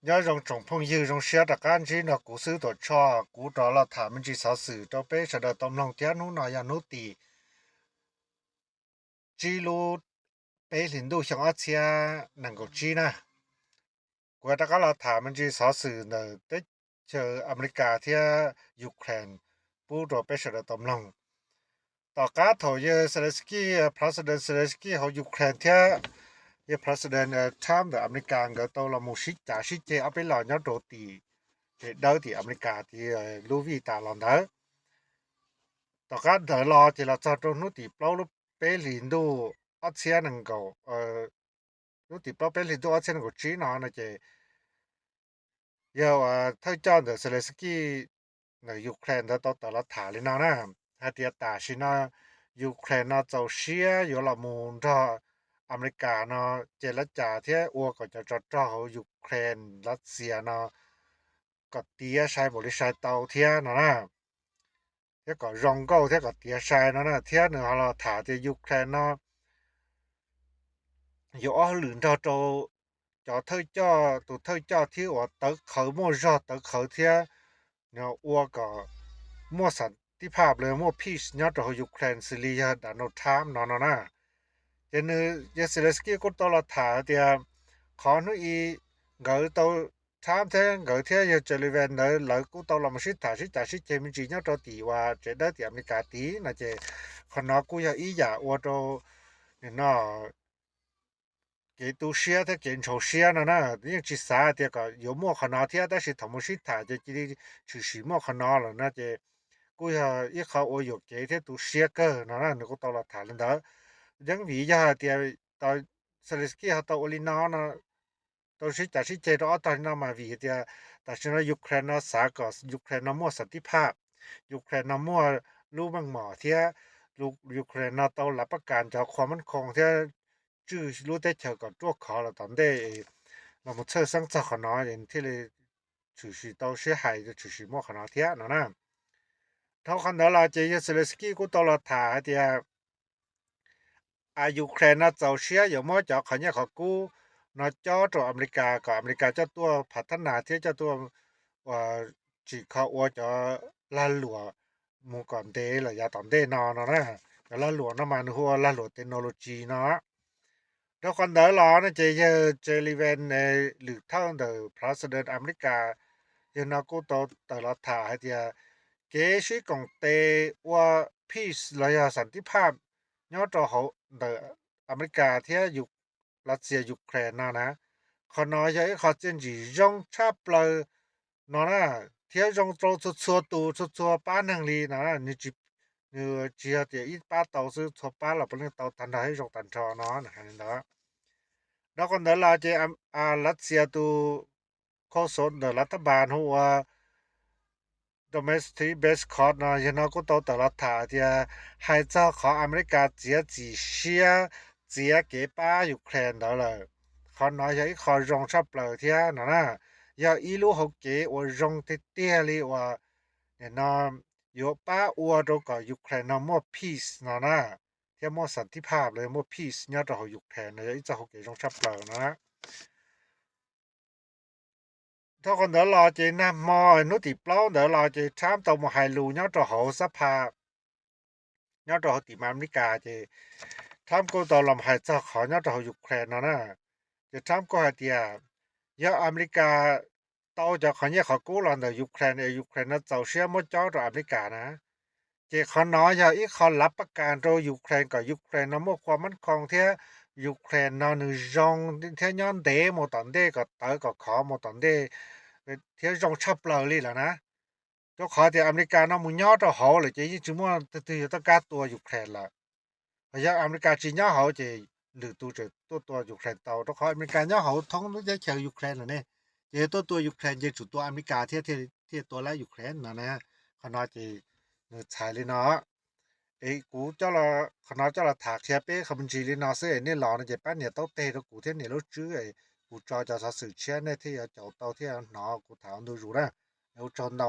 要用总朋友用写的感觉呢故事都差古到了他们至少是都被说的东龙天奴那样努力记录被领导想要车能够记呢我大概了他们至少是呢在就อเมริกาที่ยูเครนผู้ตัว被说的东龙ต่อการถอยเซเลนสกี้ president เซเลนสกี้ของยูเครนที่president ทรัมป์อเมริกาก็ตัวละมุชิจ่าชิเจเอาไปหล่อเนาะโดตีเดาที่อเมริกาที่ลูวีตาลอนเดอต่อการเดรอที่เราจะตรงนู้นที่เปล่าลูเปลินดูอัเชียนังก็นู้นที่เปล่าเปลินดูอัเชียนังก็จีนนะเจ要他讲的เซเลนสกี้ในยูเครนตัวตลอดถาเลยนะถ้าเตียตาชินะยูเครนเจ้าเชียอยู่ละมูลทออเมริกาเนาะเจรจาที่อัวก็จะจอดเขายูเครนรัสเซียเนาะก็เตียใช้บริษัทเตาเทียนะที่ก็รองเก้าที่ก็เตียใช้นะเทียนึงเราถาที่ยูเครนเนาะอยู่อ้อหลืนเจ้าcho thời cho tụ thời cho thì ở tới khởi mua ra tới khởi thì nó ua có mua sảnที่ภาพเลยmua peace เนาะต่อยูเครนซิเรียดานทามเนาะนะเจนเยเซเลสกี้ก็ตลอดถาเดียขอนุอีเกอตทามเทเกอเทียเจลิเวนเนหลายกูตลอดมาชิตาชิตาชิเจมิจีเนาะตอตีว่าเจได้ที่อเมริกาตีนะเจคนนอกูอย่าอีอย่าอวโตเนาะ给都写的检查写了呢，你去啥的个有么可能天，但是他们是他就这里就是么可能了，那就กูyaอีเขาโออยู่เกที่ตูเชียเกอร์นะนึกตลอดฐานแล้วยังวิยาเตียตอเซเลสกี้ฮาตอโอลินานะตอสิจะสิเจดอตอนนั้นมาวิเตียแต่ฉะนั้นยูเครนนะสากอยูเครนนะมั่วสันติภาพยูเครนนะมั่วรู้บังหมอเทียลูกยูเครนนะตอรับประกันจากความมั่นคงเทียจื้อรู้ได้เฉกับตัวเขาแล้วตอนได้เรามาเชื่อสังจะขนาดอย่างที่เลยถือสิตอเสียหายจะถือสิมั่วขนาดเทียนะเท่าคันเดลาเจยเซเลสกี้กูตลอดถาเดียยูเครนนะเจ้าเชียอยู่มั่วจากเขาเนี่ยเขากูนะจอตัวอเมริกาก็อเมริกาเจ้าตัวพัฒนาที่เจ้าตัวจีเขาว่าจะลาหลัวหมู่ก่อนเดหรือยาตอนเดนอนนะแต่ลาหลัวน้ำมันหัวลาหลัวเทคโนโลยีเนาะแล้วคันเดลานะเจเจลิเวนหรือทั้งเดอ president อเมริกายังนะกูตลอดถาเดียเกชิกงเตว่า peace ระยะสันติภาพยอดเขาเดอเมริกาที่อยู่รัสเซียยูเครนนะขน้อยให้เขาจริงจียงชับเลยนะที่ยงโตชัวตูชัวป้านังลีนะนี่จิจีเดียอีป้าเตาซื้อชัวป้าเราเป็นเตาทันได้ยงตันชอนะนะแล้วก็เดลาเจรัสเซียตูข้อสนเดรัฐบาลหัวdomestic based cost 呢然后ก็ตตลอดถาที่ให้เจ้าของอเมริกาเจียจีเชียเจียเก็บป้ายูเครนแล้วเลยเขาน้อยใช้ขอรงชับเปล่าที่นะอย่าอีรู้เขาเก๋ว่ารงเตี้ยเลยว่าเนี่ยนะอยู่ป้าอัวตรงกับยูเครนนะมั่ว peace นะที่มั่วสันติภาพเลยมั่ว peace เนี่ยตรงยูเครนนะอีเจ้าเขาเก๋รงชับเปล่านะถ้าคนเดรอเจนะมอนุติเปล่าเดรอเจถามตอมให้รู้เนี่ยตอเขาสภาเนี่ยตอติมาอเมริกาเจถามก็ตอลำให้เจ้าเขาเนี่ยตอยูเครนนะจะถามก็ให้เตียยาอเมริกาตอจะเขาเนี่ยเขากู้ลอนเดยูเครนยูเครนนะเจ้าเสียหมดเจ้าตออเมริกานะเจเขาน้อยอย่าอีเขารับประกันโดยูเครนกับยูเครนนะหมดความมั่นคงเทียยูเครนนะนึจงเทียย้อนเดหมดตอนเดก็เตอก็ขอหมดตอนเดเทียจงชับเปล่าเลยล่ะนะเจ้าขอที่อเมริกานะมุญยอตอเขาเลยเจยิ่งจุมัวตื่อตะกาตัวยูเครนล่ะพยาอเมริกาจีนยอเขาเจหรือตัวยูเครนเตาต้องขออเมริกายอเขาท้องจะเขียวยูเครนล่ะเนี่ยเจตัวยูเครนจะจุตัวอเมริกาเที่ตัวและยูเครนนะขนาดที่ใช้เลยเนาะกูเจ้าละขนาดเจ้าละถากเทียเป้คำบัญชีเลยเนาะเสื้อนี่หลอนะเจป้าเนี่ยเต้าเตะกูเที่ยเนี่ยรู้จื้อกูจอจะสื่อเชียเนี่ยที่จะเจ้าเต้าที่หนอกูถามดูอยู่นะเอาจนเดา